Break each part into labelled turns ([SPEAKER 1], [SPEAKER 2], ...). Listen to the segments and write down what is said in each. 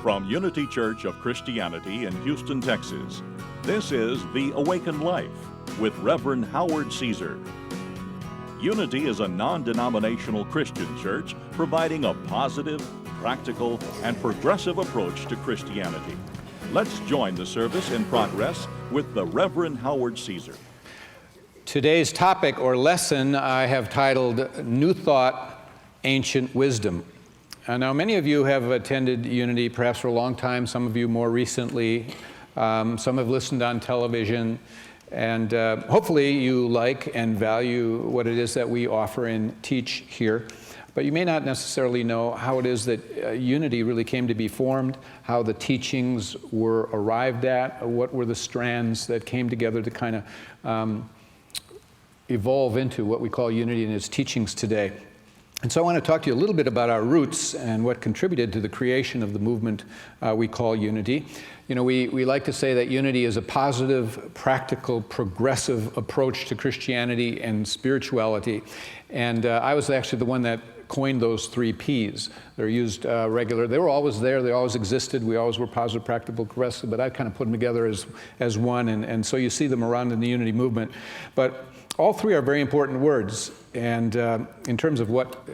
[SPEAKER 1] From Unity Church of Christianity in Houston, Texas, this is The Awakened Life with Reverend Howard Caesar. Unity is a non-denominational Christian church providing a positive, practical, and progressive approach to Christianity. Let's join the service in progress with the Reverend Howard Caesar.
[SPEAKER 2] Today's topic or lesson I have titled New Thought, Ancient Wisdom. Now, many of you have attended Unity perhaps for a long time, some of you more recently, some have listened on television, and hopefully you like and value what it is that we offer and teach here. But you may not necessarily know how it is that Unity really came to be formed, how the teachings were arrived at, what were the strands that came together to kind of evolve into what we call Unity and its teachings today. And so I want to talk to you a little bit about our roots and what contributed to the creation of the movement we call Unity. You know, we like to say that Unity is a positive, practical, progressive approach to Christianity and spirituality. And I was actually the one that coined those three P's. They're used regular. They were always there. They always existed. We always were positive, practical, progressive. But I kind of put them together as one. And so you see them around in the Unity movement. But all three are very important words, and in terms of what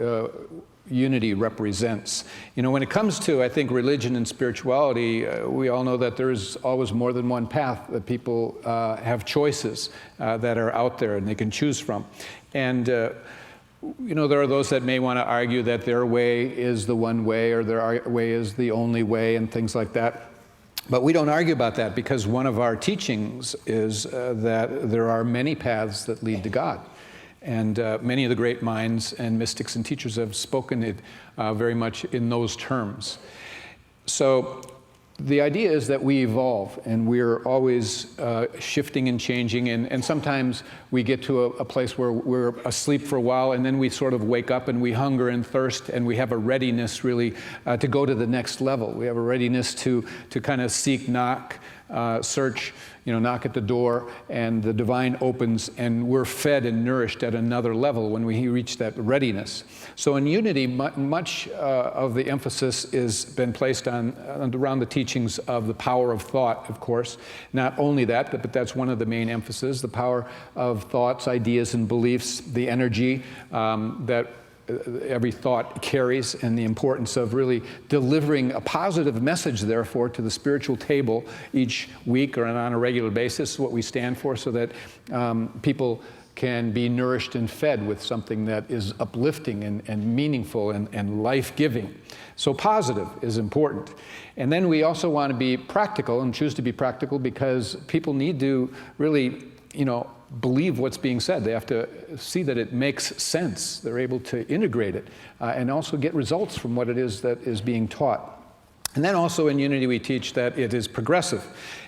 [SPEAKER 2] unity represents. You know, when it comes to, I think, religion and spirituality, we all know that there's always more than one path, that people have choices that are out there and they can choose from. And you know, there are those that may want to argue that their way is the one way or their way is the only way and things like that. But we don't argue about that, because one of our teachings is that there are many paths that lead to God. And many of the great minds and mystics and teachers have spoken it very much in those terms. So the idea is that we evolve, and we're always shifting and changing, and sometimes we get to a place where we're asleep for a while, and then we sort of wake up and we hunger and thirst, and we have a readiness really to go to the next level. We have a readiness to kind of seek, knock, search, you know, knock at the door, and the divine opens, and we're fed and nourished at another level when we reach that readiness. So in Unity, much of the emphasis has been placed on around the teachings of the power of thought, of course. Not only that, but that's one of the main emphases, the power of thoughts, ideas, and beliefs, the energy that every thought carries, and the importance of really delivering a positive message, therefore, to the spiritual table each week or on a regular basis, what we stand for, so that people can be nourished and fed with something that is uplifting and meaningful and life-giving. So positive is important. And then we also want to be practical and choose to be practical, because people need to really, you know, believe what's being said. They have to see that it makes sense. They're able to integrate it and also get results from what it is that is being taught. And then also in Unity we teach that it is progressive,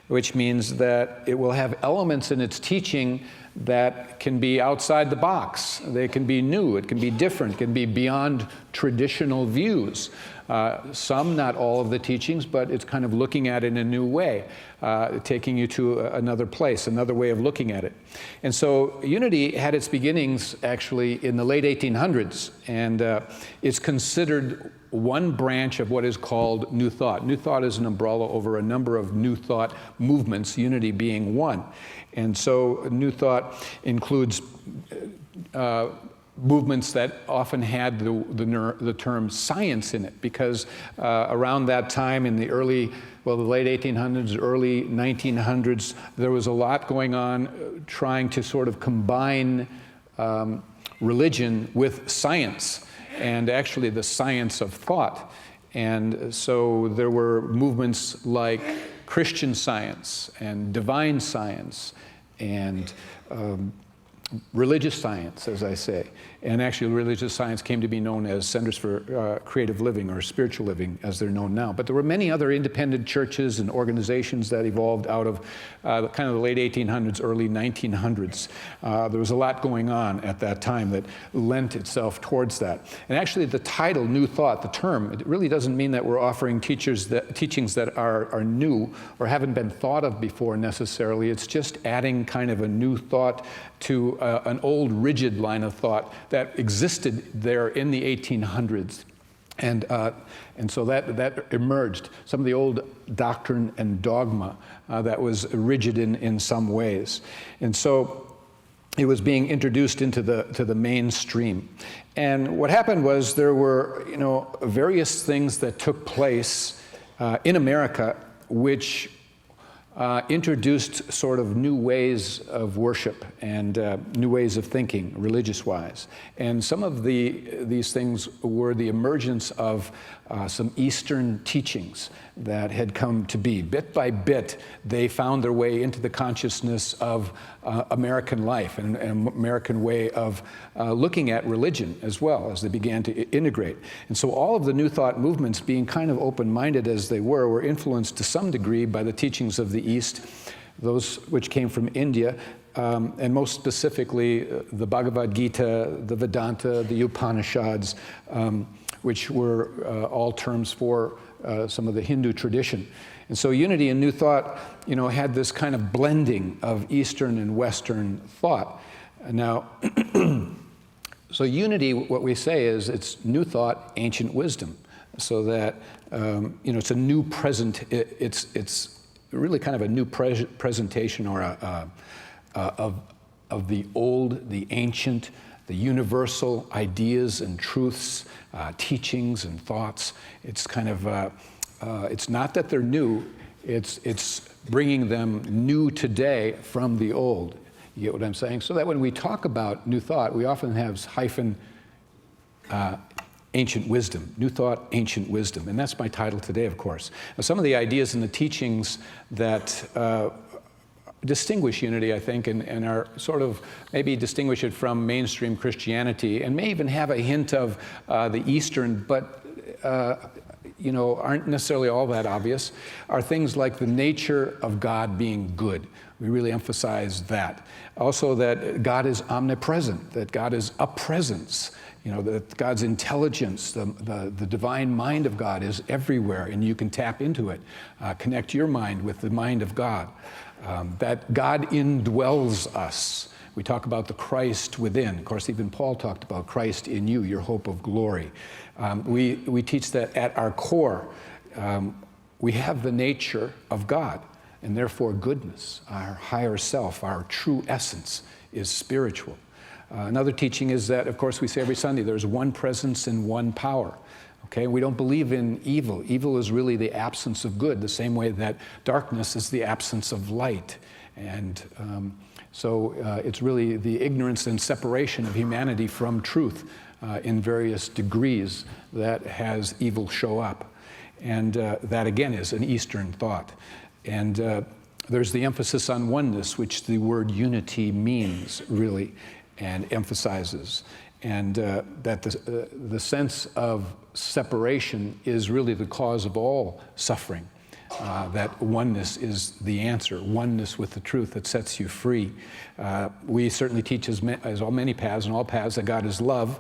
[SPEAKER 2] which means that it will have elements in its teaching that can be outside the box. They can be new, it can be different, can be beyond traditional views. Some, not all of the teachings, but it's kind of looking at it in a new way, taking you to another place, another way of looking at it. And so Unity had its beginnings actually in the late 1800s, and it's considered one branch of what is called New Thought. New Thought is an umbrella over a number of New Thought movements, Unity being one. And so New Thought includes movements that often had the term science in it, because around that time in the late 1800s, early 1900s, there was a lot going on trying to sort of combine religion with science, and actually the science of thought. And so there were movements like Christian Science and divine science and religious science, as I say. And actually, religious science came to be known as Centers for Creative Living, or Spiritual Living, as they're known now. But there were many other independent churches and organizations that evolved out of kind of the late 1800s, early 1900s. There was a lot going on at that time that lent itself towards that. And actually, the title, New Thought, the term, it really doesn't mean that we're offering teachings that are new or haven't been thought of before necessarily. It's just adding kind of a new thought to an old rigid line of thought that existed there in the 1800s. And so that emerged, some of the old doctrine and dogma that was rigid in some ways. And so it was being introduced into the mainstream. And what happened was there were, various things that took place in America which introduced sort of new ways of worship and new ways of thinking, religious-wise. And some of these things were the emergence of some Eastern teachings that had come to be. Bit by bit, they found their way into the consciousness of American life and an American way of looking at religion as well as they began to integrate. And so all of the New Thought movements, being kind of open-minded as they were influenced to some degree by the teachings of the East, those which came from India, and most specifically the Bhagavad Gita, the Vedanta, the Upanishads, which were all terms for some of the Hindu tradition. And so unity and New Thought, had this kind of blending of Eastern and Western thought. Now, so unity, what we say is it's New Thought, ancient wisdom. So that, it's a new present, it's really kind of a new presentation or of the old, the ancient, the universal ideas and truths, teachings and thoughts. It's kind of, it's not that they're new, it's bringing them new today from the old. You get what I'm saying? So that when we talk about New Thought, we often have hyphen ancient wisdom, New Thought, ancient wisdom. And that's my title today, of course. Now, some of the ideas and the teachings that distinguish unity, I think, and are sort of maybe distinguish it from mainstream Christianity, and may even have a hint of the Eastern, but aren't necessarily all that obvious, are things like the nature of God being good. We really emphasize that. Also that God is omnipresent, that God is a presence, that God's intelligence, the divine mind of God is everywhere, and you can tap into it. Connect your mind with the mind of God. That God indwells us. We talk about the Christ within. Of course, even Paul talked about Christ in you, your hope of glory. We teach that at our core, we have the nature of God, and therefore goodness, our higher self, our true essence is spiritual. Another teaching is that, of course, we say every Sunday, there's one presence and one power. Okay, we don't believe in evil. Evil is really the absence of good, the same way that darkness is the absence of light. And so it's really the ignorance and separation of humanity from truth in various degrees that has evil show up. And that, again, is an Eastern thought. And there's the emphasis on oneness, which the word unity means, really, and emphasizes. And that the sense of separation is really the cause of all suffering. That oneness is the answer, oneness with the truth that sets you free. We certainly teach as all many paths and all paths that God is love,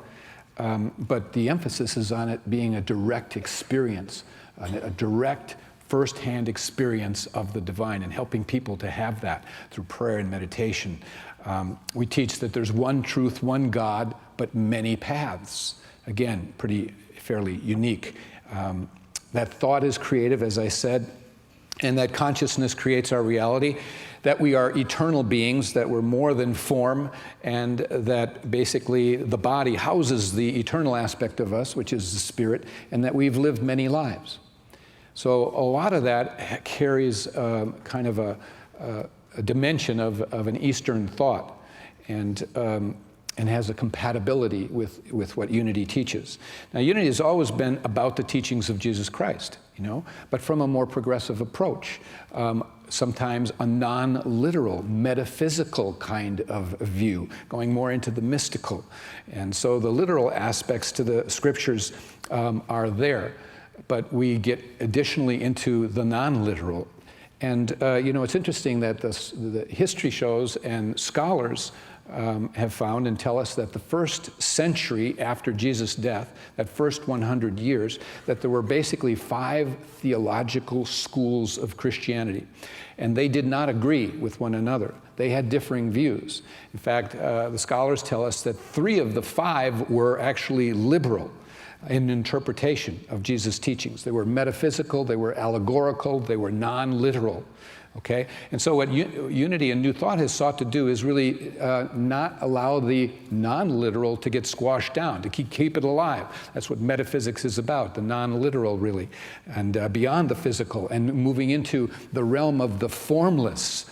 [SPEAKER 2] but the emphasis is on it being a direct experience, a direct first-hand experience of the divine, and helping people to have that through prayer and meditation. We teach that there's one truth, one God, but many paths. Again, fairly unique. That thought is creative, as I said, and that consciousness creates our reality, that we are eternal beings, that we're more than form, and that basically the body houses the eternal aspect of us, which is the spirit, and that we've lived many lives. So a lot of that carries kind of a dimension of an Eastern thought, and has a compatibility with what unity teaches. Now, unity has always been about the teachings of Jesus Christ, but from a more progressive approach, sometimes a non-literal, metaphysical kind of view, going more into the mystical. And so the literal aspects to the scriptures are there, but we get additionally into the non-literal. And it's interesting that the history shows and scholars have found and tell us that the first century after Jesus' death, that first 100 years, that there were basically 5 theological schools of Christianity. And they did not agree with one another. They had differing views. In fact, the scholars tell us that 3 of the 5 were actually liberal. in interpretation of Jesus' teachings. They were metaphysical, they were allegorical, they were non-literal. Okay? And so what Unity and New Thought has sought to do is really not allow the non-literal to get squashed down, to keep it alive. That's what metaphysics is about, the non-literal really, and beyond the physical, and moving into the realm of the formless.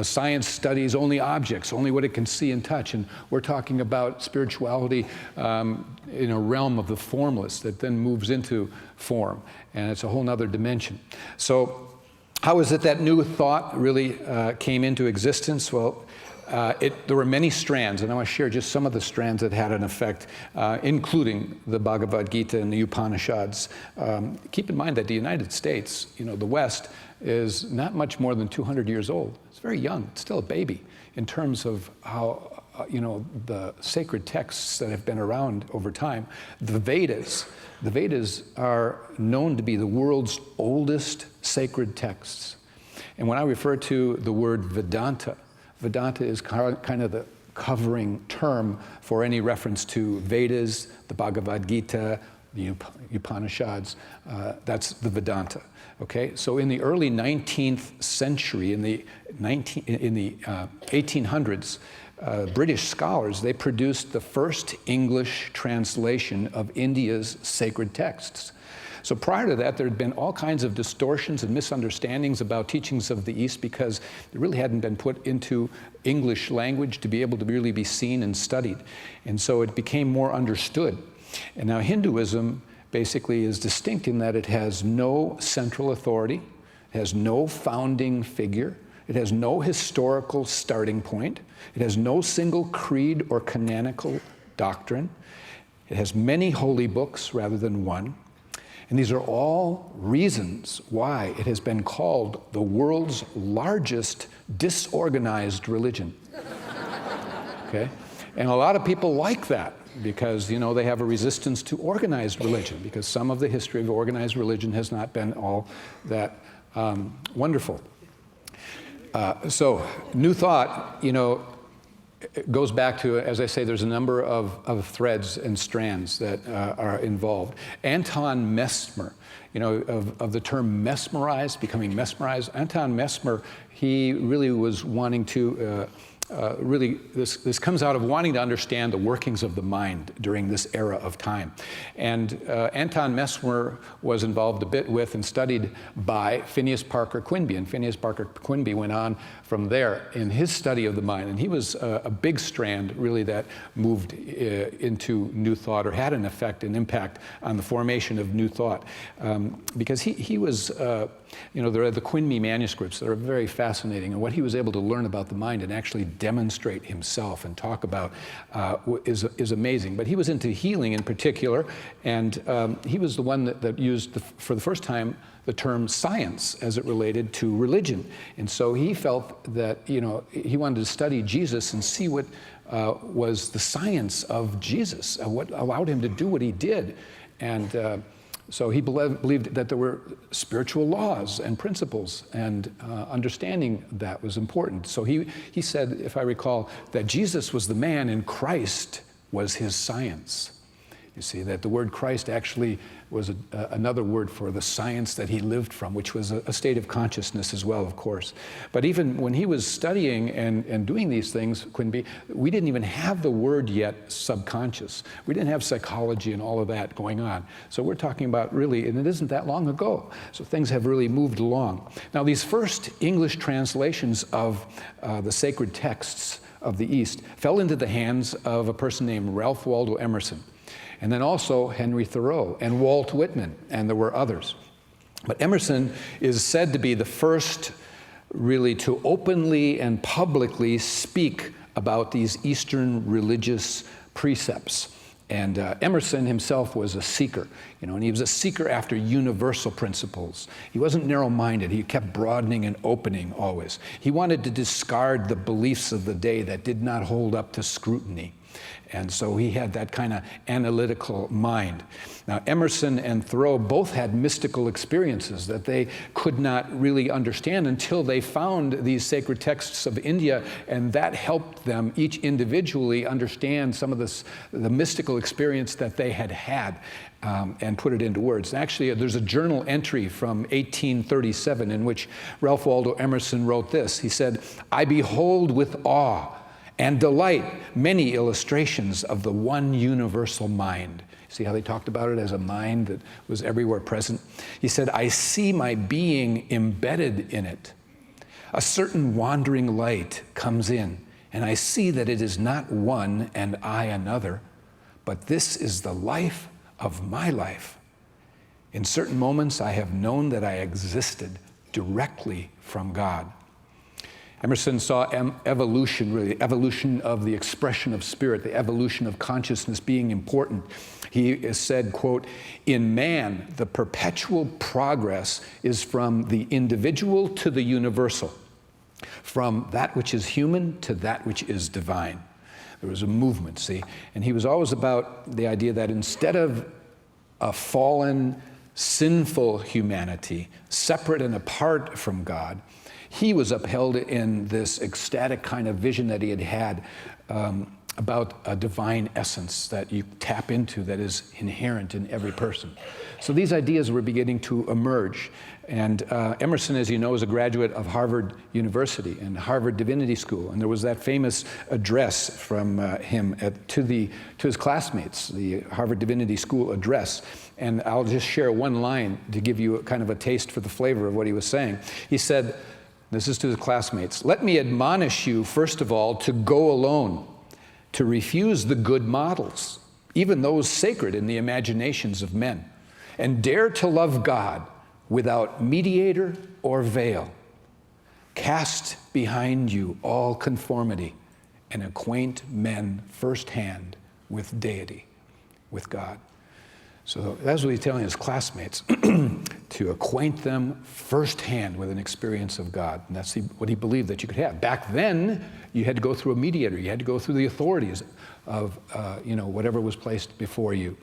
[SPEAKER 2] Science studies only objects, only what it can see and touch, and we're talking about spirituality in a realm of the formless that then moves into form, and it's a whole nother dimension. So how is it that New Thought really came into existence? Well, there were many strands, and I want to share just some of the strands that had an effect, including the Bhagavad Gita and the Upanishads. Keep in mind that the United States, the West, is not much more than 200 years old. It's very young. It's still a baby in terms of how, the sacred texts that have been around over time. The Vedas are known to be the world's oldest sacred texts. And when I refer to the word Vedanta, Vedanta is kind of the covering term for any reference to Vedas, the Bhagavad Gita, the Upanishads. That's the Vedanta. Okay, so in the early 19th century, in the 1800s, British scholars, they produced the first English translation of India's sacred texts. So prior to that, there had been all kinds of distortions and misunderstandings about teachings of the East because it really hadn't been put into English language to be able to really be seen and studied. And so it became more understood. And now Hinduism basically is distinct in that it has no central authority, it has no founding figure, it has no historical starting point, it has no single creed or canonical doctrine, it has many holy books rather than one. And these are all reasons why it has been called the world's largest disorganized religion. Okay? And a lot of people like that because, they have a resistance to organized religion because some of the history of organized religion has not been all that wonderful. So New Thought, it goes back to, as I say, there's a number of threads and strands that are involved. Anton Mesmer, of the term mesmerized, becoming mesmerized. Anton Mesmer, he really was wanting to, this comes out of wanting to understand the workings of the mind during this era of time. And Anton Mesmer was involved a bit with and studied by Phineas Parker Quimby. And Phineas Parker Quimby went on from there in his study of the mind. And he was a big strand, really, that moved into New Thought or had an effect, an impact on the formation of New Thought. Because he was, there are the Quimby manuscripts that are very fascinating. And what he was able to learn about the mind and actually demonstrate himself and talk about is amazing. But he was into healing in particular, and he was the one that used, for the first time, the term science as it related to religion. And so he felt that, he wanted to study Jesus and see what was the science of Jesus, what allowed him to do what he did. And so he believed that there were spiritual laws and principles, and understanding that was important. So he said, if I recall, that Jesus was the man and Christ was his science. You see, that the word Christ actually was another word for the science that he lived from, which was a state of consciousness as well, of course. But even when he was studying and doing these things, Quimby, we didn't even have the word yet subconscious. We didn't have psychology and all of that going on. So we're talking about really, and it isn't that long ago. So things have really moved along. Now, these first English translations of the sacred texts of the East fell into the hands of a person named Ralph Waldo Emerson. And then also Henry Thoreau and Walt Whitman, and there were others. But Emerson is said to be the first really to openly and publicly speak about these Eastern religious precepts. And Emerson himself was a seeker, and he was a seeker after universal principles. He wasn't narrow-minded. He kept broadening and opening always. He wanted to discard the beliefs of the day that did not hold up to scrutiny. And so he had that kind of analytical mind. Now, Emerson and Thoreau both had mystical experiences that they could not really understand until they found these sacred texts of India, and that helped them each individually understand some of the mystical experience that they had had, and put it into words. Actually, there's a journal entry from 1837 in which Ralph Waldo Emerson wrote this. He said, "I behold with awe and delight many illustrations of the one universal mind." See how they talked about it as a mind that was everywhere present? He said, "I see my being embedded in it. A certain wandering light comes in, and I see that it is not one and I another, but this is the life of my life. In certain moments, I have known that I existed directly from God." Emerson saw evolution, really, evolution of the expression of spirit, the evolution of consciousness being important. He said, quote, "In man, the perpetual progress is from the individual to the universal, from that which is human to that which is divine." There was a movement, see? And he was always about the idea that instead of a fallen, sinful humanity, separate and apart from God, he was upheld in this ecstatic kind of vision that he had about a divine essence that you tap into that is inherent in every person. So these ideas were beginning to emerge. And Emerson, as you know, is a graduate of Harvard University and Harvard Divinity School. And there was that famous address from him to his classmates, the Harvard Divinity School address. And I'll just share one line to give you kind of a taste for the flavor of what he was saying. He said, this is to his classmates, "Let me admonish you, first of all, to go alone, to refuse the good models, even those sacred in the imaginations of men, and dare to love God without mediator or veil. Cast behind you all conformity and acquaint men firsthand with deity," with God. So that's what he's telling his classmates, to acquaint them firsthand with an experience of God. And that's what he believed that you could have. Back then, you had to go through a mediator. You had to go through the authorities of whatever was placed before you.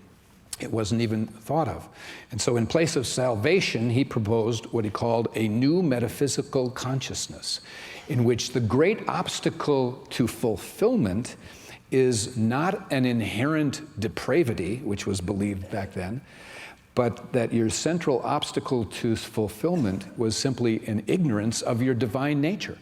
[SPEAKER 2] It wasn't even thought of. And so in place of salvation, he proposed what he called a new metaphysical consciousness, in which the great obstacle to fulfillment is not an inherent depravity, which was believed back then, but that your central obstacle to fulfillment was simply an ignorance of your divine nature,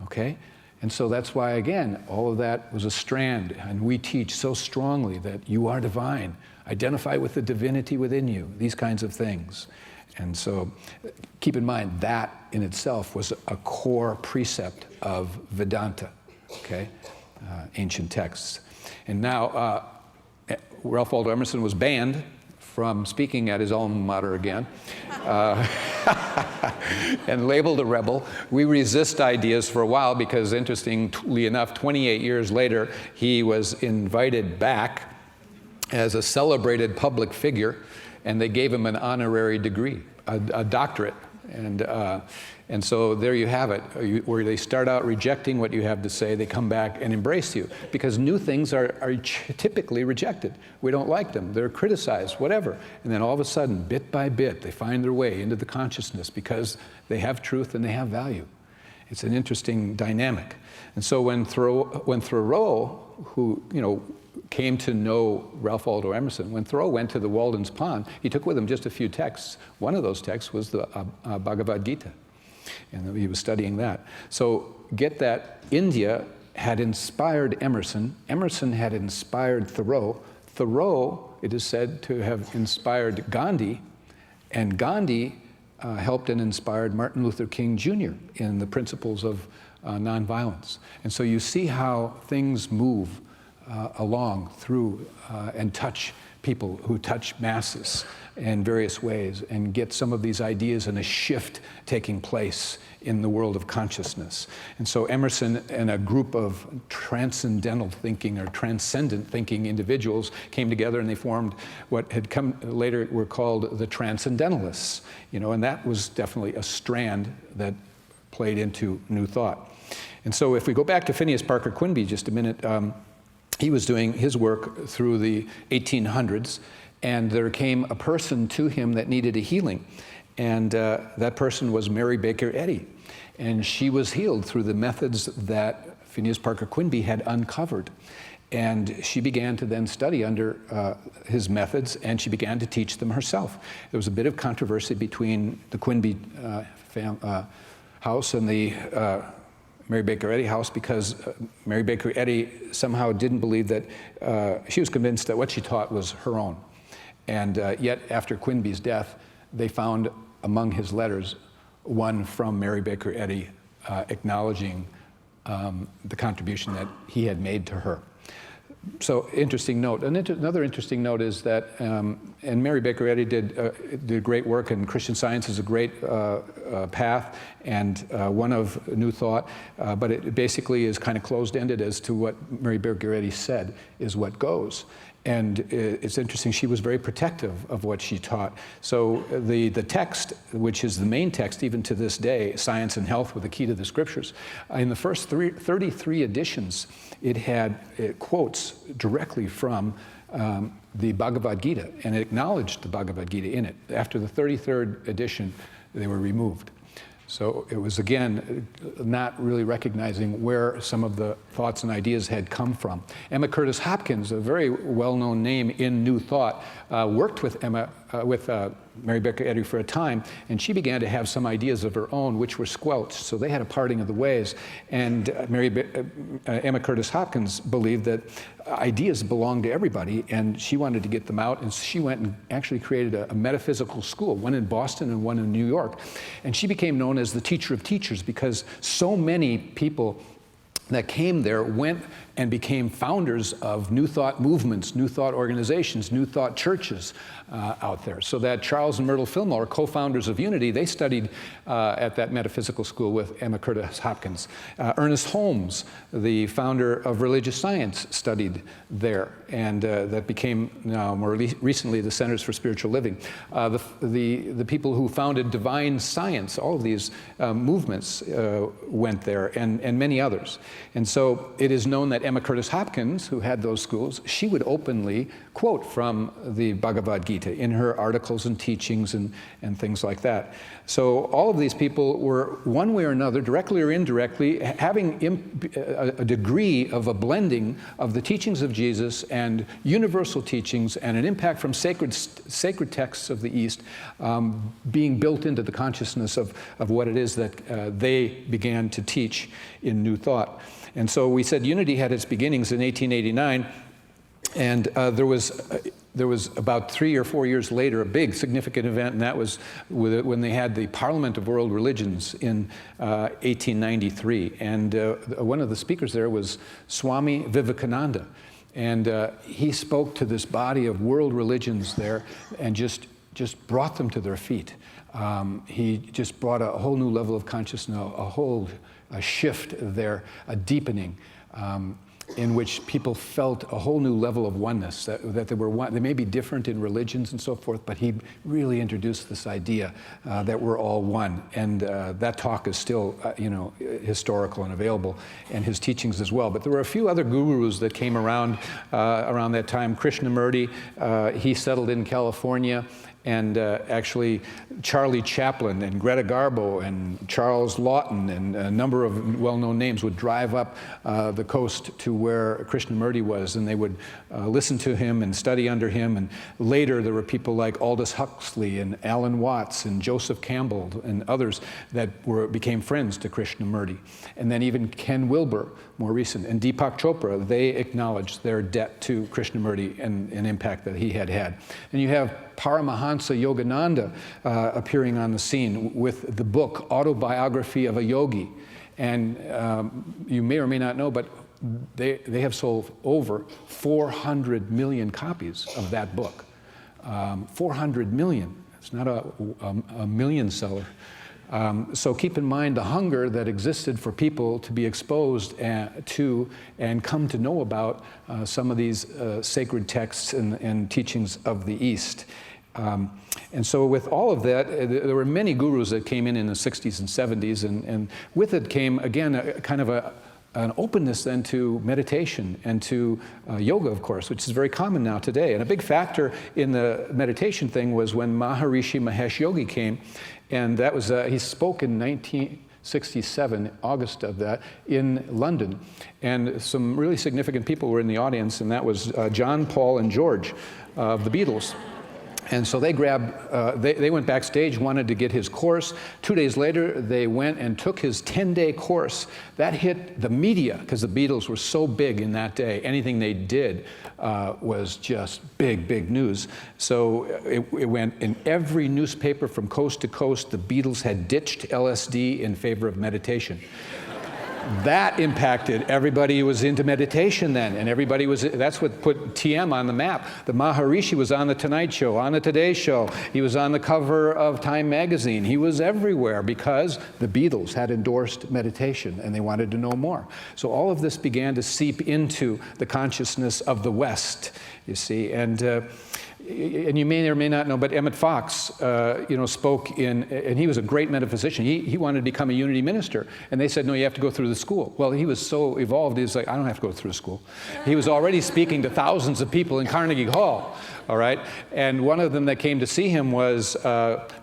[SPEAKER 2] okay? And so that's why, again, all of that was a strand, and we teach so strongly that you are divine, identify with the divinity within you, these kinds of things. And so keep in mind that in itself was a core precept of Vedanta, okay? Ancient texts. And now Ralph Waldo Emerson was banned from speaking at his alma mater again and labeled a rebel. We resist ideas for a while because, interestingly enough, 28 years later, he was invited back as a celebrated public figure, and they gave him an honorary degree, a doctorate. And so there you have it, where they start out rejecting what you have to say, they come back and embrace you. Because new things are typically rejected. We don't like them, they're criticized, whatever. And then all of a sudden, bit by bit, they find their way into the consciousness because they have truth and they have value. It's an interesting dynamic. And so when Thoreau, who came to know Ralph Waldo Emerson, when Thoreau went to the Walden's Pond, he took with him just a few texts. One of those texts was the Bhagavad Gita. And he was studying that. So get that India had inspired Emerson. Emerson had inspired Thoreau. Thoreau, it is said to have inspired Gandhi. And Gandhi helped and inspired Martin Luther King Jr. in the principles of nonviolence. And so you see how things move along through and touch people who touch masses in various ways and get some of these ideas and a shift taking place in the world of consciousness. And so Emerson and a group of transcendental thinking or transcendent thinking individuals came together and they formed what had come later were called the Transcendentalists, and that was definitely a strand that played into New Thought. And so if we go back to Phineas Parker Quimby just a minute, he was doing his work through the 1800s, and there came a person to him that needed a healing. And that person was Mary Baker Eddy. And she was healed through the methods that Phineas Parker Quimby had uncovered. And she began to then study under his methods, and she began to teach them herself. There was a bit of controversy between the Quimby house and the Mary Baker Eddy house, because Mary Baker Eddy somehow didn't believe that, she was convinced that what she taught was her own. And yet, after Quimby's death, they found among his letters one from Mary Baker Eddy acknowledging the contribution that he had made to her. So, interesting note. Another interesting note is that, and Mary Baker Eddy did great work, and Christian Science is a great path and one of New Thought, but it basically is kind of closed-ended as to what Mary Baker Eddy said is what goes. And it's interesting, she was very protective of what she taught. So the text, which is the main text even to this day, Science and Health with the Key to the Scriptures, in the first 33 editions, it had quotes directly from the Bhagavad Gita, and it acknowledged the Bhagavad Gita in it. After the 33rd edition, they were removed. So it was, again, not really recognizing where some of the thoughts and ideas had come from. Emma Curtis Hopkins, a very well-known name in New Thought, worked with Mary Baker Eddy for a time, and she began to have some ideas of her own, which were squelched. So they had a parting of the ways. And Emma Curtis Hopkins believed that ideas belonged to everybody, and she wanted to get them out. And she went and actually created a metaphysical school, one in Boston and one in New York. And she became known as the teacher of teachers, because so many people that came there went and became founders of New Thought movements, New Thought organizations, New Thought churches out there. So that Charles and Myrtle Fillmore, co-founders of Unity, they studied at that metaphysical school with Emma Curtis Hopkins. Ernest Holmes, the founder of religious science, studied there, and that became now more recently the Centers for Spiritual Living. The people who founded Divine Science, all of these movements went there, and many others. And so it is known that Emma Curtis Hopkins, who had those schools, she would openly quote from the Bhagavad Gita in her articles and teachings and things like that. So all of these people were, one way or another, directly or indirectly, having a degree of a blending of the teachings of Jesus and universal teachings and an impact from sacred texts of the East being built into the consciousness of what it is that they began to teach in New Thought. And so we said Unity had its beginnings in 1889, and there was about 3 or 4 years later a big significant event, and that was when they had the Parliament of World Religions in 1893. And one of the speakers there was Swami Vivekananda. And he spoke to this body of world religions there and just brought them to their feet. He just brought a whole new level of consciousness, a shift there, a deepening, in which people felt a whole new level of oneness, that they were one. They may be different in religions and so forth, but he really introduced this idea that we're all one. And that talk is still, historical and available, and his teachings as well. But there were a few other gurus that came around that time. Krishnamurti, he settled in California. And actually, Charlie Chaplin and Greta Garbo and Charles Lawton and a number of well-known names would drive up the coast to where Krishnamurti was, and they would listen to him and study under him. And later, there were people like Aldous Huxley and Alan Watts and Joseph Campbell and others that became friends to Krishnamurti. And then even Ken Wilber, more recent, and Deepak Chopra, they acknowledged their debt to Krishnamurti and an impact that he had had. And you have Paramahansa Yogananda appearing on the scene with the book Autobiography of a Yogi. And you may or may not know, but they have sold over 400 million copies of that book. 400 million. It's not a million seller. So keep in mind the hunger that existed for people to be exposed to and come to know about some of these sacred texts and teachings of the East. And so with all of that, there were many gurus that came in the 60s and 70s, and with it came, again, a kind of an openness then to meditation and to yoga, of course, which is very common now today. And a big factor in the meditation thing was when Maharishi Mahesh Yogi came, and that was, he spoke in 1967, August of that, in London. And some really significant people were in the audience, and that was John, Paul, and George of the Beatles. And so they they went backstage, wanted to get his course. 2 days later, they went and took his 10-day course. That hit the media, because the Beatles were so big in that day. Anything they did was just big, big news. So it went in every newspaper from coast to coast. The Beatles had ditched LSD in favor of meditation. That impacted everybody who was into meditation then, and that's what put TM on the map. The Maharishi was on the Tonight Show, on the Today Show. He was on the cover of Time magazine. He was everywhere because the Beatles had endorsed meditation and they wanted to know more. So all of this began to seep into the consciousness of the West, you see. And you may or may not know, but Emmett Fox, spoke and he was a great metaphysician. He wanted to become a unity minister, and they said, no, you have to go through the school. Well, he was so evolved, he was like, I don't have to go through school. He was already speaking to thousands of people in Carnegie Hall, all right? And one of them that came to see him was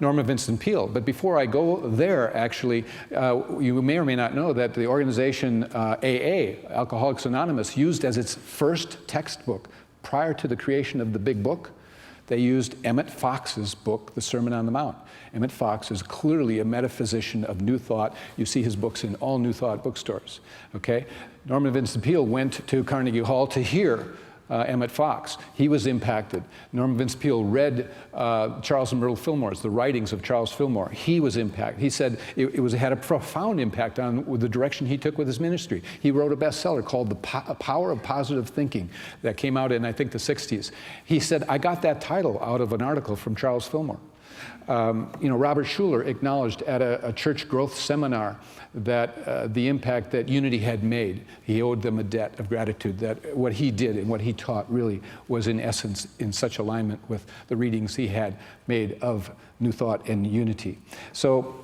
[SPEAKER 2] Norman Vincent Peale. But before I go there, actually, you may or may not know that the organization AA, Alcoholics Anonymous, used as its first textbook prior to the creation of the Big Book, they used Emmett Fox's book, The Sermon on the Mount. Emmett Fox is clearly a metaphysician of New Thought. You see his books in all New Thought bookstores, okay? Norman Vincent Peale went to Carnegie Hall to hear Emmett Fox. He was impacted. Norman Vincent Peale read Charles and Myrtle Fillmore's, the writings of Charles Fillmore. He was impacted. He said it had a profound impact on the direction he took with his ministry. He wrote a bestseller called The Power of Positive Thinking that came out in, I think, the 60s. He said, I got that title out of an article from Charles Fillmore. Robert Schuller acknowledged at a church growth seminar that the impact that Unity had made, he owed them a debt of gratitude, that what he did and what he taught really was in essence in such alignment with the readings he had made of New Thought and Unity. So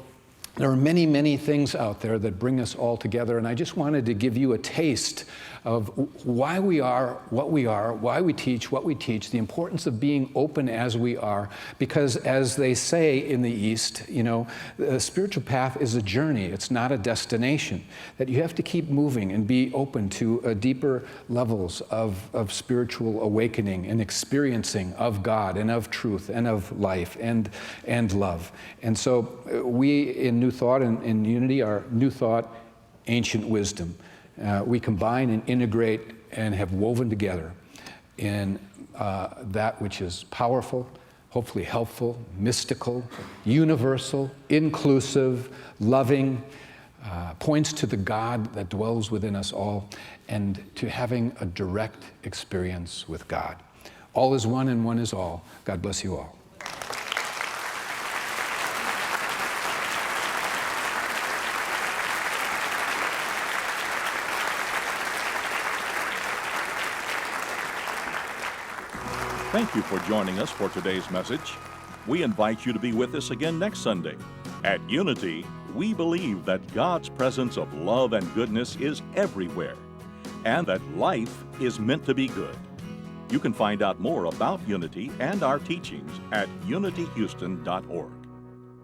[SPEAKER 2] there are many, many things out there that bring us all together, and I just wanted to give you a taste of why we are, why we teach what we teach, the importance of being open as we are, because as they say in the East, the spiritual path is a journey, it's not a destination, that you have to keep moving and be open to deeper levels of spiritual awakening and experiencing of God and of truth and of life and love. And so we in New Thought and in Unity are New Thought, ancient wisdom. We combine and integrate and have woven together in that which is powerful, hopefully helpful, mystical, universal, inclusive, loving, points to the God that dwells within us all, and to having a direct experience with God. All is one and one is all. God bless you all.
[SPEAKER 1] Thank you for joining us for today's message. We invite you to be with us again next Sunday. At Unity, we believe that God's presence of love and goodness is everywhere, and that life is meant to be good. You can find out more about Unity and our teachings at unityhouston.org.